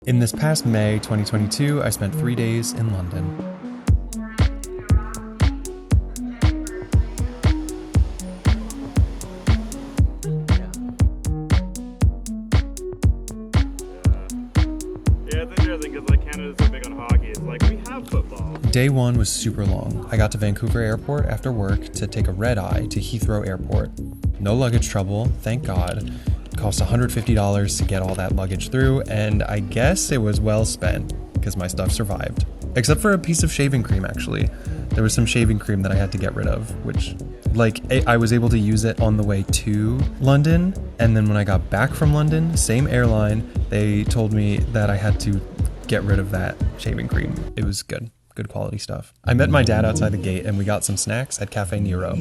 In this past May 2022, I spent 3 days in London. Yeah, it's interesting because Canada's so big on hockey. It's like we have football. Day one was super long. I got to Vancouver Airport after work to take a red eye to Heathrow Airport. No luggage trouble, thank God. It cost $150 to get all that luggage through, and I guess it was well spent because my stuff survived. Except for a piece of shaving cream, actually. There was some shaving cream that I had to get rid of, which, I was able to use it on the way to London, and then when I got back from London, same airline, they told me that I had to get rid of that shaving cream. It was good quality stuff. I met my dad outside the gate and we got some snacks at Cafe Nero.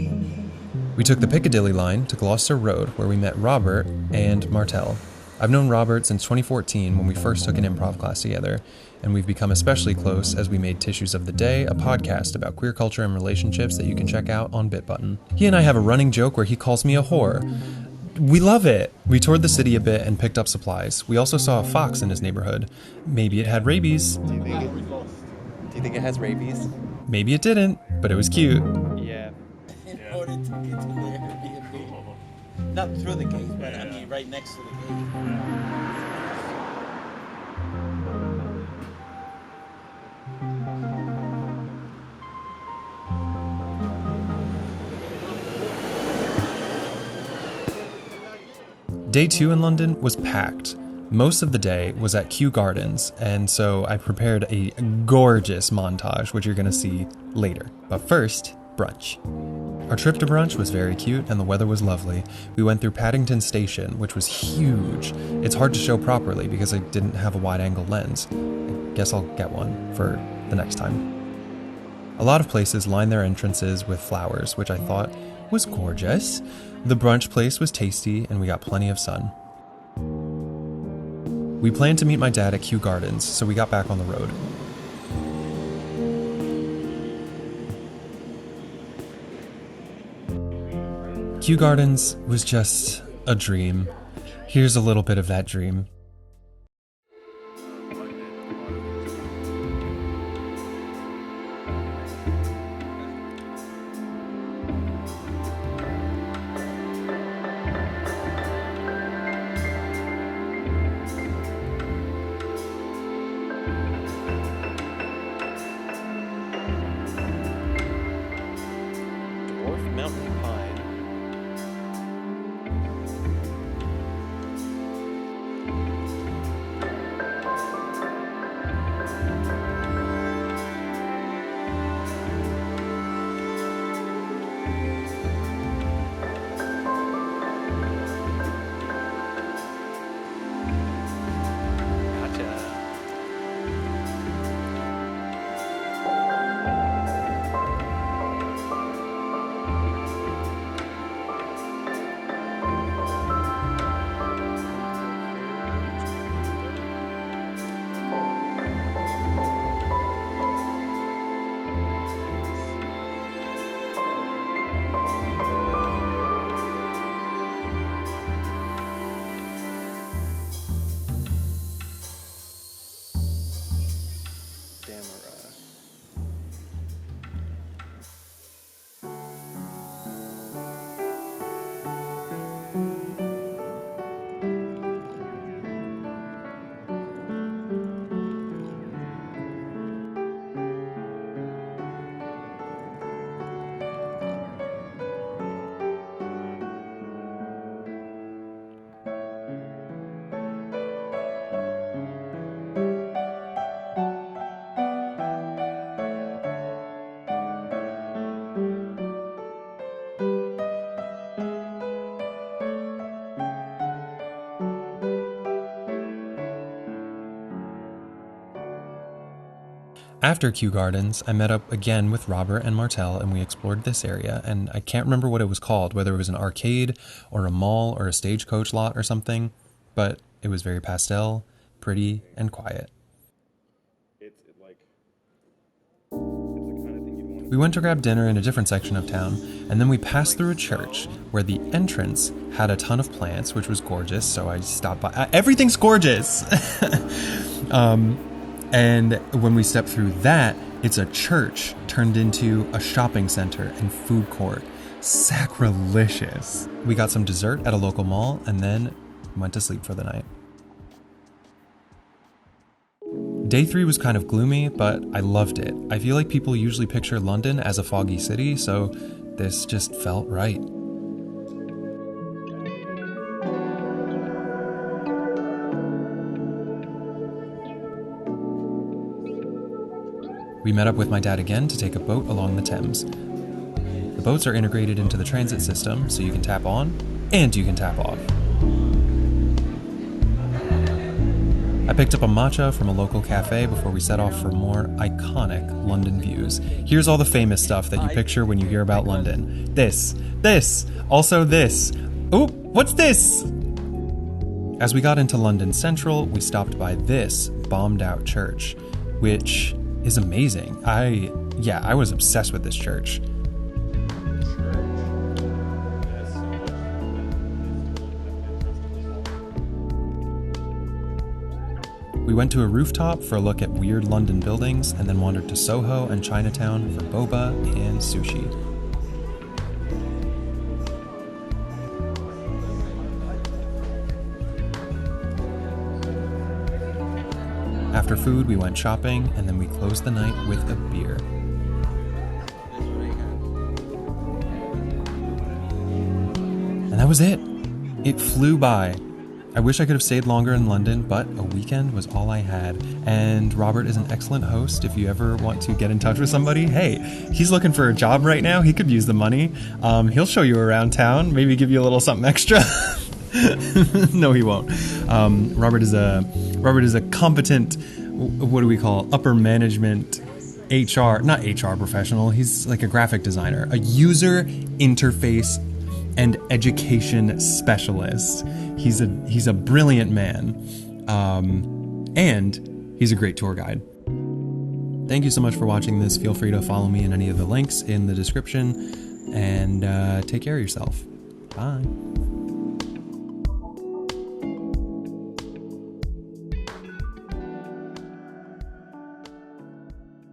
We took the Piccadilly line to Gloucester Road where we met Robert and Martel. I've known Robert since 2014 when we first took an improv class together, and we've become especially close as we made Tissues of the Day, a podcast about queer culture and relationships that you can check out on Bitbutton. He and I have a running joke where he calls me a whore. We love it! We toured the city a bit and picked up supplies. We also saw a fox in his neighborhood. Maybe it had rabies. Do you think it has rabies? Maybe it didn't, but it was cute. Yeah. In order to get to the Airbnb. Not through the gate, but I mean right next to the gate. Day 2 in London was packed. Most of the day was at Kew Gardens, and so I prepared a gorgeous montage, which you're going to see later. But first, brunch. Our trip to brunch was very cute, and the weather was lovely. We went through Paddington Station, which was huge. It's hard to show properly because I didn't have a wide-angle lens. I guess I'll get one for the next time. A lot of places line their entrances with flowers, which I thought was gorgeous. The brunch place was tasty, and we got plenty of sun. We planned to meet my dad at Kew Gardens, so we got back on the road. Kew Gardens was just a dream. Here's a little bit of that dream. Dwarf mountain pine. Gotcha. Damara. After Kew Gardens, I met up again with Robert and Martel, and we explored this area, and I can't remember what it was called, whether it was an arcade or a mall or a stagecoach lot or something, but it was very pastel, pretty, and quiet. It's the kind of thing you'd want to We went to grab dinner in a different section of town, and then we passed through a church where the entrance had a ton of plants, which was gorgeous, so I stopped by. Everything's gorgeous! And when we stepped through that, it's a church turned into a shopping center and food court. Sacrilegious. We got some dessert at a local mall and then went to sleep for the night. Day 3 was kind of gloomy, but I loved it. I feel like people usually picture London as a foggy city, so this just felt right. We met up with my dad again to take a boat along the Thames. The boats are integrated into the transit system, so you can tap on and you can tap off. I picked up a matcha from a local cafe before we set off for more iconic London views. Here's all the famous stuff that you picture when you hear about London. This, also this. Oop, what's this? As we got into London Central, we stopped by this bombed out church, which is amazing. I was obsessed with this church. We went to a rooftop for a look at weird London buildings and then wandered to Soho and Chinatown for boba and sushi. After food, we went shopping and then we closed the night with a beer. And that was it. It flew by. I wish I could have stayed longer in London, but a weekend was all I had. And Robert is an excellent host. If you ever want to get in touch with somebody, hey, he's looking for a job right now. He could use the money. He'll show you around town, maybe give you a little something extra. No, he won't. Robert is a competent, what do we call, upper management not HR professional. He's like a graphic designer, a user interface and education specialist. He's a brilliant man, and he's a great tour guide. Thank you so much for watching this. Feel free to follow me in any of the links in the description, and take care of yourself. Bye.